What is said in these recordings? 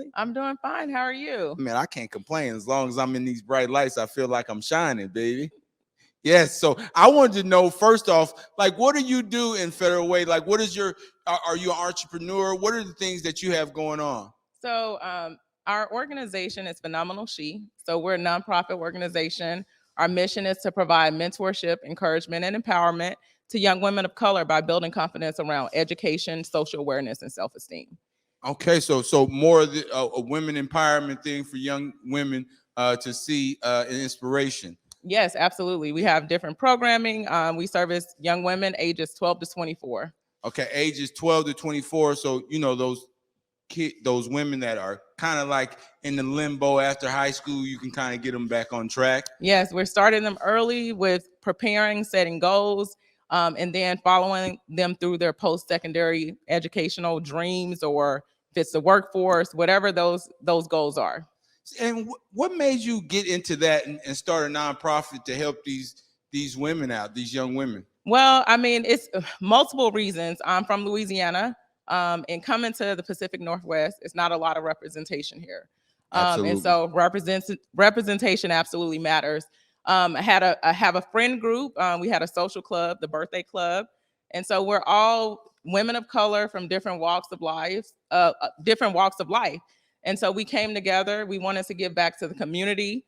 doing? I'm doing fine. How are you? Man, I can't complain. As long as I'm in these bright lights, I feel like I'm shining, baby. Yes. So I wanted to know, first off, like, what do you do in Federal Way? Like, what is are you an entrepreneur? What are the things that you have going on? So, our organization is Phenomenal She. So, we're a nonprofit organization. Our mission is to provide mentorship, encouragement, and empowerment to young women of color by building confidence around education, social awareness, and self-esteem. Okay. So more of a women empowerment thing for young women to see an inspiration. Yes, absolutely. We have different programming. We service young women ages 12 to 24. Okay, ages 12 to 24. So, those women that are kind of like in the limbo after high school, you can kind of get them back on track. Yes, we're starting them early with preparing, setting goals, and then following them through their post-secondary educational dreams, or if it's the workforce, whatever those goals are. And what made you get into that and start a nonprofit to help these women out, these young women? Well, I mean, it's multiple reasons. I'm from Louisiana, and coming to the Pacific Northwest, it's not a lot of representation here. And so representation absolutely matters. I have a friend group. We had a social club, the Birthday Club, and so we're all women of color from different walks of life, And so we came together. We wanted to give back to the community.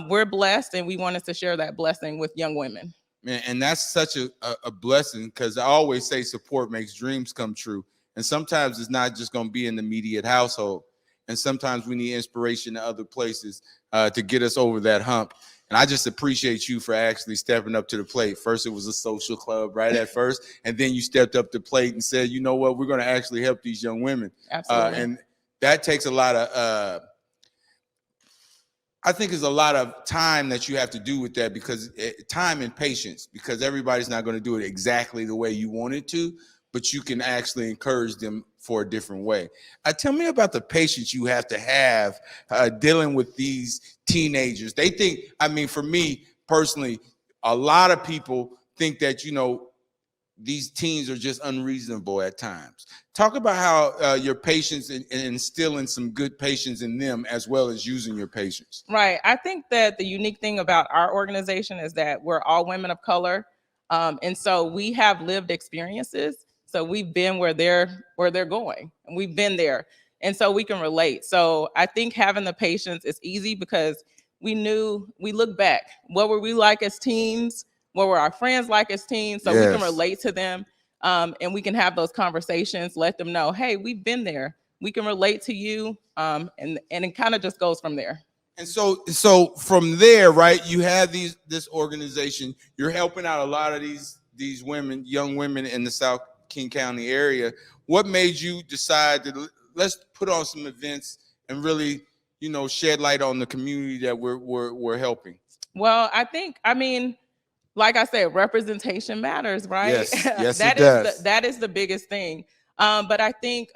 We're blessed, and we wanted to share that blessing with young women. Man, and that's such a blessing, because I always say support makes dreams come true. And sometimes it's not just going to be in the immediate household. And sometimes we need inspiration in other places to get us over that hump. And I just appreciate you for actually stepping up to the plate. First, it was a social club right at first. And then you stepped up the plate and said, you know what, we're going to actually help these young women. Absolutely. And that takes a lot of I think there's a lot of time that you have to do with that, because time and patience, because everybody's not going to do it exactly the way you want it to, but you can actually encourage them for a different way. Tell me about the patience you have to have dealing with these teenagers. They think, I mean, for me personally, a lot of people think that, these teens are just unreasonable at times. Talk about how your patience and instilling some good patience in them, as well as using your patience. Right. I think that the unique thing about our organization is that we're all women of color. And so we have lived experiences. So we've been where they're going, and we've been there. And so we can relate. So I think having the patience is easy, because we look back. What were we like as teens? What were our friends like as teens? So we can relate to them, and we can have those conversations, let them know, hey, we've been there. We can relate to you, and it kind of just goes from there. And so from there, right, you have this organization. You're helping out a lot of these women, young women in the South King County area. What made you decide that let's put on some events and really, shed light on the community that we're helping? Well, I mean, like I said, representation matters, right? Yes, it does. That is the biggest thing. But I think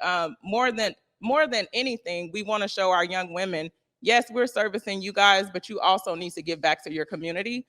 more than anything, we want to show our young women, yes, we're servicing you guys, but you also need to give back to your community.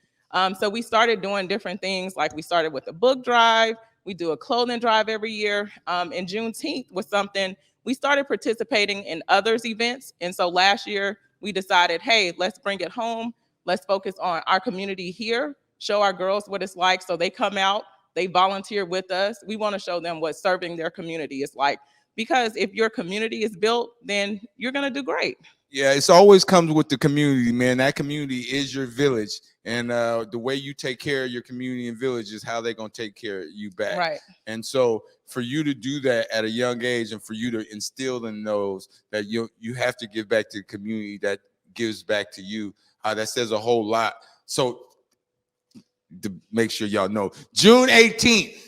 So we started doing different things. Like, we started with a book drive. We do a clothing drive every year. And Juneteenth was something we started participating in others' events. And so last year we decided, hey, let's bring it home. Let's focus on our community here. Show our girls what it's like. So they come out, they volunteer with us. We want to show them what serving their community is like, because if your community is built, then you're going to do great. Yeah, it's always comes with the community, man. That community is your village. And the way you take care of your community and village is how they're going to take care of you back. Right. And so for you to do that at a young age, and for you to instill in those that you have to give back to the community that gives back to you, that says a whole lot. So to make sure y'all know, June 18th,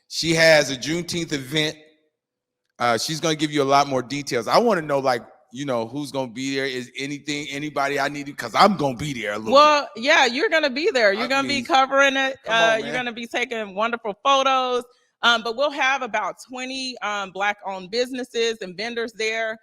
she has a Juneteenth event. She's going to give you a lot more details. I want to know, like, who's going to be there? Is anybody I need to, because I'm going to be there a little bit. Yeah, you're going to be there. You're going to be covering it. You're going to be taking wonderful photos. But we'll have about 20 Black-owned businesses and vendors there.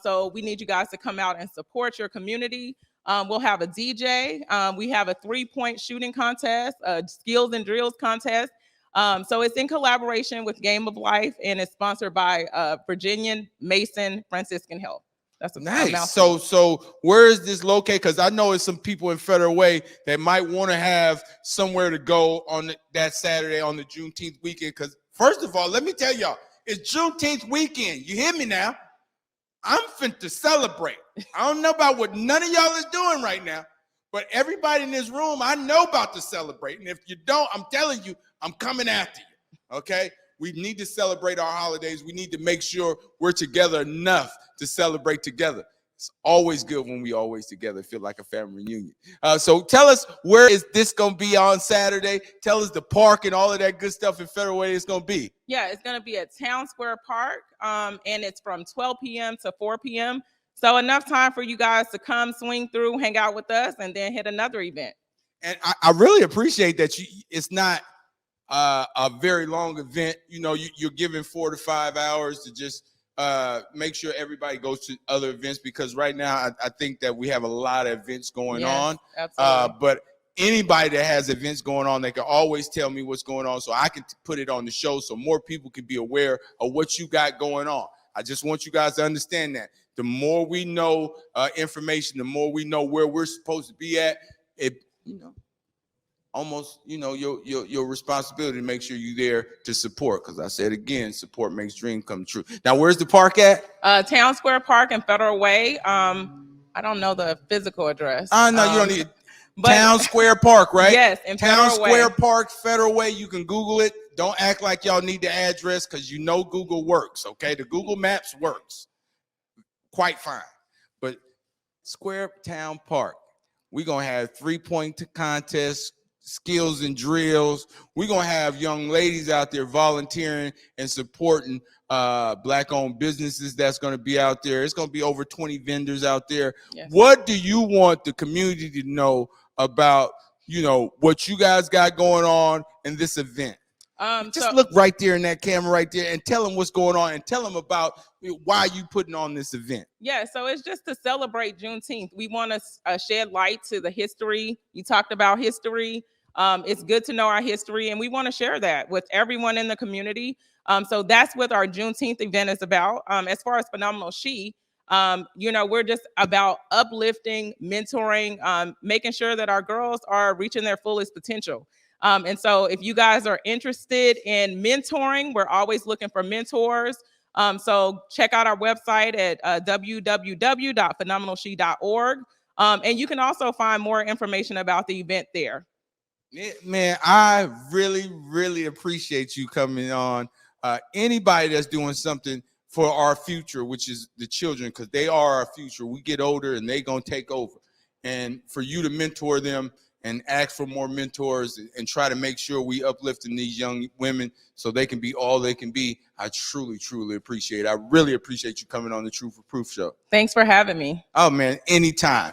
So we need you guys to come out and support your community. We'll have a DJ. We have a 3-point shooting contest, a skills and drills contest. So it's in collaboration with Game of Life, and it's sponsored by Virginian Mason Franciscan Health. That's a Nice. mouthful. So where is this located? Because I know it's some people in Federal Way that might want to have somewhere to go on that Saturday on the Juneteenth weekend. Because first of all, let me tell y'all, it's Juneteenth weekend. You hear me now? I'm finna celebrate. I don't know about what none of y'all is doing right now, but everybody in this room, I know about to celebrate. And if you don't, I'm telling you, I'm coming after you. Okay? We need to celebrate our holidays. We need to make sure we're together enough to celebrate together. It's always good when we always together, feel like a family reunion. So tell us, where is this going to be on Saturday? Tell us the park and all of that good stuff in Federal Way it's going to be. Yeah, it's going to be at Town Square Park, and it's from 12 p.m. to 4 p.m. So enough time for you guys to come, swing through, hang out with us, and then hit another event. And I really appreciate that it's not a very long event. You know, you're given 4 to 5 hours to just make sure everybody goes to other events, because right now I think that we have a lot of events going on. Absolutely. But anybody that has events going on, they can always tell me what's going on so I can put it on the show so more people can be aware of what you got going on. I just want you guys to understand that the more we know information, the more we know where we're supposed to be at. It, you know, almost, you know, your responsibility to make sure you're there to support. Because I said again, support makes dreams come true. Now, where's the park at? Town Square Park and Federal Way. I don't know the physical address. No, you don't need Town Square Park, right? Yes, in Town Federal Square Way. Park, Federal Way. You can Google it. Don't act like y'all need the address, because you know Google works, okay? The Google Maps works quite fine. But Square Town Park, we're going to have 3-point contests, skills and drills. We're going to have young ladies out there volunteering and supporting Black-owned businesses that's going to be out there. It's going to be over 20 vendors out there. Yes. What do you want the community to know about, you know, what you guys got going on in this event? Just look right there in that camera right there and tell them what's going on, and tell them about why you putting on this event. Yeah, so it's just to celebrate Juneteenth. We want to shed light to the history. You talked about history. It's good to know our history, and we want to share that with everyone in the community. So that's what our Juneteenth event is about. As far as Phenomenal She, you know, we're just about uplifting, mentoring, making sure that our girls are reaching their fullest potential. And so if you guys are interested in mentoring, we're always looking for mentors. So check out our website at www.phenomenalshe.org. And you can also find more information about the event there. Man, I really, really appreciate you coming on. Anybody that's doing something for our future, which is the children, because they are our future. We get older and they're going to take over. And for you to mentor them and ask for more mentors and try to make sure we uplifting these young women so they can be all they can be, I truly, truly appreciate it. I really appreciate you coming on the Truth or Proof show. Thanks for having me. Oh, man, anytime.